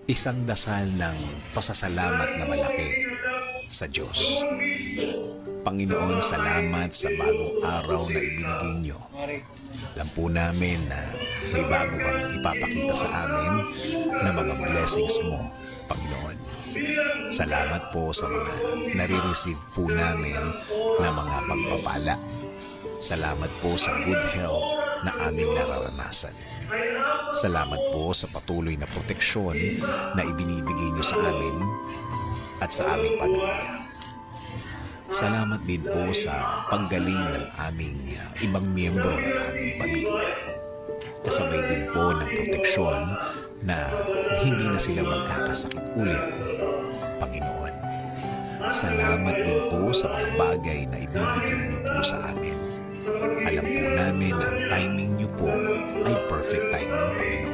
isang dasal ng pasasalamat na malaki sa Diyos. Panginoon, salamat sa bagong araw na ibinigay niyo. Alam po namin na may bago kang ipapakita sa amin na mga blessings mo, Panginoon. Salamat po sa mga nare-receive po namin na mga pagpapala. Salamat po sa good health na aming nararanasan. Salamat po sa patuloy na proteksyon na ibinibigay niyo sa amin at sa aming pamilya. Salamat din po sa panggaling ng aming ibang miyembro ng aming pamilya. Kasabay din po ng proteksyon na hindi na sila magkakasakit ulit, Panginoon. Salamat din po sa mga bagay na ibibigay niyo po sa amin. Alam po namin na ang timing niyo po ay perfect timing, Panginoon.